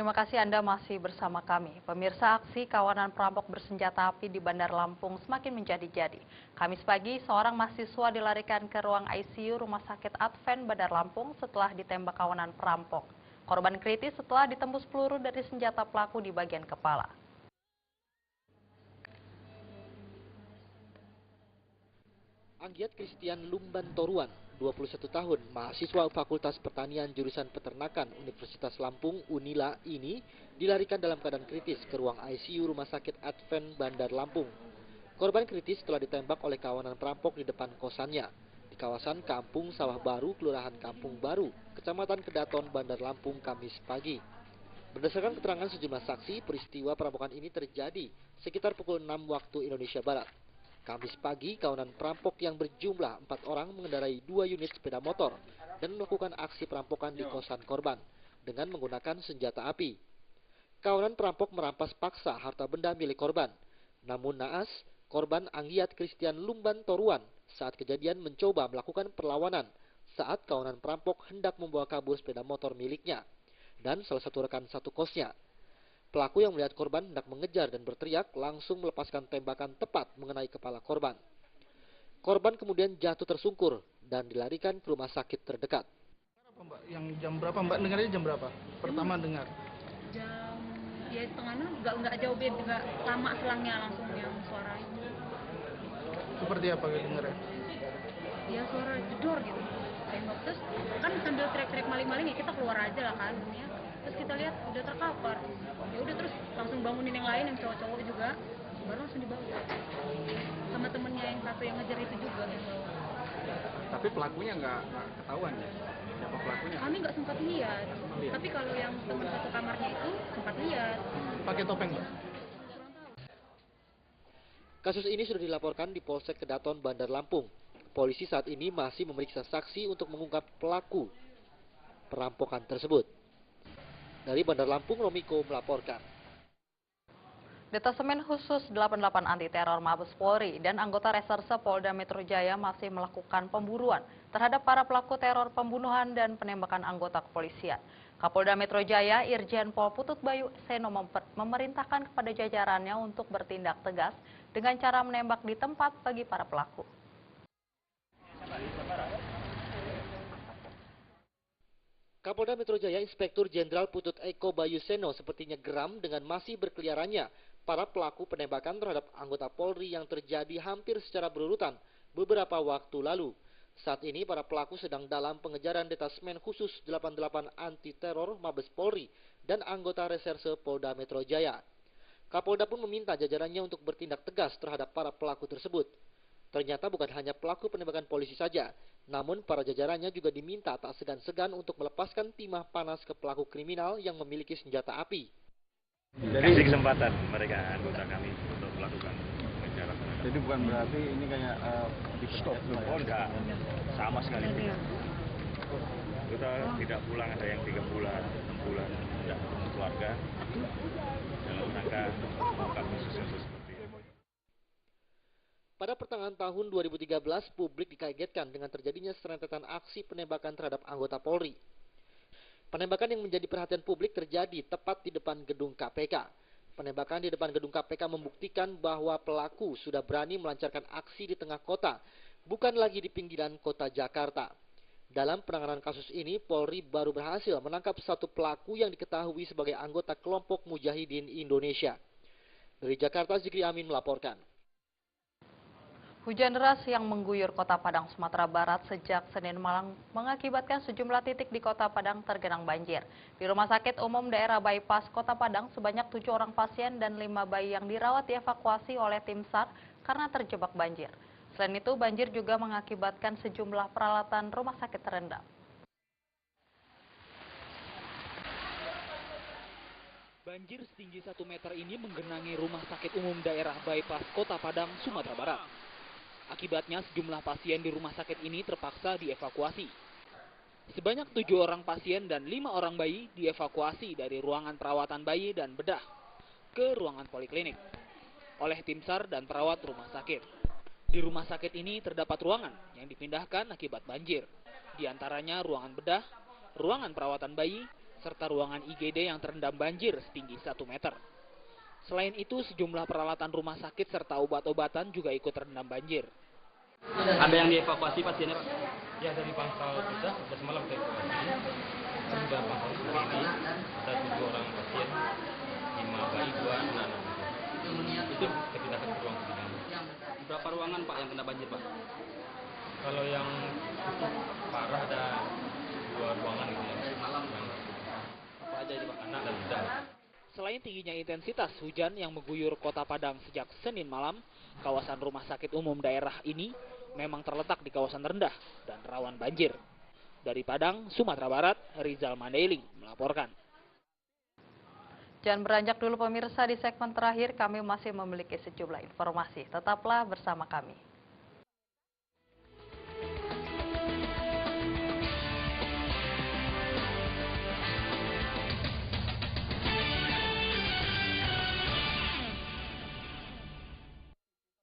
terima kasih Anda masih bersama kami. Pemirsa, aksi kawanan perampok bersenjata api di Bandar Lampung semakin menjadi-jadi. Kamis pagi, seorang mahasiswa dilarikan ke ruang ICU Rumah Sakit Advent Bandar Lampung setelah ditembak kawanan perampok. Korban kritis setelah ditembus peluru dari senjata pelaku di bagian kepala. Anggiat Christian Lumban Toruan, 21 tahun, mahasiswa Fakultas Pertanian jurusan Peternakan Universitas Lampung Unila ini dilarikan dalam keadaan kritis ke ruang ICU Rumah Sakit Advent Bandar Lampung. Korban kritis telah ditembak oleh kawanan perampok di depan kosannya di kawasan Kampung Sawah Baru, Kelurahan Kampung Baru, Kecamatan Kedaton, Bandar Lampung, Kamis pagi. Berdasarkan keterangan sejumlah saksi, peristiwa perampokan ini terjadi sekitar pukul 6 waktu Indonesia Barat. Kamis pagi, kawanan perampok yang berjumlah 4 orang mengendarai 2 unit sepeda motor dan melakukan aksi perampokan di kosan korban dengan menggunakan senjata api. Kawanan perampok merampas paksa harta benda milik korban. Namun naas, korban Anggiat Christian Lumban Toruan saat kejadian mencoba melakukan perlawanan saat kawanan perampok hendak membawa kabur sepeda motor miliknya dan salah satu rekan satu kosnya. Pelaku yang melihat korban hendak mengejar dan berteriak langsung melepaskan tembakan tepat mengenai kepala korban. Korban kemudian jatuh tersungkur dan dilarikan ke rumah sakit terdekat. Mbak, yang jam berapa Mbak dengarnya jam berapa? Pertama dengar. Jam ya setengah nggak jauh beda, nggak lama selangnya langsung yang suara itu. Seperti apa dengarnya? Ya suara jedor gitu. Tembak terus kan sambil teriak-teriak maling-maling ya kita keluar aja lah kan ya. Terus kita lihat udah terkapar. Ya udah terus langsung bangunin yang lain yang cowok-cowok juga. Baru langsung dibawa. Sama temennya yang satu yang ngejar itu juga yang bawa. Tapi pelakunya nggak ketahuan ya? Siapa pelakunya? Kami nggak sempat lihat. Tapi kalau yang teman satu kamarnya itu sempat lihat. Pakai topeng Mbak? Kasus ini sudah dilaporkan di Polsek Kedaton, Bandar Lampung. Polisi saat ini masih memeriksa saksi untuk mengungkap pelaku perampokan tersebut. Dari Bandar Lampung, Romiko melaporkan. Detasemen Khusus 88 Anti Teror Mabes Polri dan anggota Reserse Polda Metro Jaya masih melakukan pemburuan terhadap para pelaku teror pembunuhan dan penembakan anggota kepolisian. Kapolda Metro Jaya Irjen Pol Putut Bayu Seno memerintahkan kepada jajarannya untuk bertindak tegas dengan cara menembak di tempat bagi para pelaku. Kapolda Metro Jaya Inspektur Jenderal Putut Eko Bayu Seno sepertinya geram dengan masih berkeliarannya para pelaku penembakan terhadap anggota Polri yang terjadi hampir secara berurutan beberapa waktu lalu. Saat ini para pelaku sedang dalam pengejaran Detasemen Khusus 88 Anti Teror Mabes Polri dan anggota Reserse Polda Metro Jaya. Kapolda pun meminta jajarannya untuk bertindak tegas terhadap para pelaku tersebut. Ternyata bukan hanya pelaku penembakan polisi saja, namun para jajarannya juga diminta tak segan-segan untuk melepaskan timah panas ke pelaku kriminal yang memiliki senjata api. Kasih kesempatan mereka anggota kami untuk melakukan pengejaran. Jadi bukan berarti ini kayak di stop. Oh enggak, sama sekali tidak. Kita tidak pulang, ada yang 3 bulan, 6 bulan tidak ketemu keluarga dalam rangka mengungkap kasus-kasus seperti ini. Pada pertengahan tahun 2013, publik dikagetkan dengan terjadinya serentetan aksi penembakan terhadap anggota Polri. Penembakan yang menjadi perhatian publik terjadi tepat di depan gedung KPK. Penembakan di depan gedung KPK membuktikan bahwa pelaku sudah berani melancarkan aksi di tengah kota, bukan lagi di pinggiran kota Jakarta. Dalam penanganan kasus ini, Polri baru berhasil menangkap satu pelaku yang diketahui sebagai anggota kelompok Mujahidin Indonesia. Dari Jakarta, Zikri Amin melaporkan. Hujan deras yang mengguyur kota Padang, Sumatera Barat sejak Senin malam mengakibatkan sejumlah titik di kota Padang tergenang banjir. Di Rumah Sakit Umum Daerah Bypass Kota Padang, sebanyak 7 orang pasien dan 5 bayi yang dirawat dievakuasi oleh tim SAR karena terjebak banjir. Selain itu, banjir juga mengakibatkan sejumlah peralatan rumah sakit terendam. Banjir setinggi 1 meter ini menggenangi Rumah Sakit Umum Daerah Bypass Kota Padang, Sumatera Barat. Akibatnya sejumlah pasien di rumah sakit ini terpaksa dievakuasi. Sebanyak 7 orang pasien dan 5 orang bayi dievakuasi dari ruangan perawatan bayi dan bedah ke ruangan poliklinik oleh tim SAR dan perawat rumah sakit. Di rumah sakit ini terdapat ruangan yang dipindahkan akibat banjir. Di antaranya ruangan bedah, ruangan perawatan bayi, serta ruangan IGD yang terendam banjir setinggi 1 meter. Selain itu, sejumlah peralatan rumah sakit serta obat-obatan juga ikut terendam banjir. Ada yang dievakuasi pasiennya, Pak? Ya, dari pantau kita sudah semalam kita evakuasi. Sudah pantau hari ini ada 7 orang pasien, 5 bayi, 2 anak-anak. Itu kita pindahkan ke ruang sidang. Berapa ruangan, Pak, yang kena banjir, Pak? Kalau yang cukup parah ada 2 ruangan gitu ya. Apa aja itu, Pak? Anak dan bedah. Selain tingginya intensitas hujan yang mengguyur Kota Padang sejak Senin malam, kawasan rumah sakit umum daerah ini memang terletak di kawasan rendah dan rawan banjir. Dari Padang, Sumatera Barat, Rizal Mandailing melaporkan. Jangan beranjak dulu pemirsa, di segmen terakhir kami masih memiliki sejumlah informasi. Tetaplah bersama kami.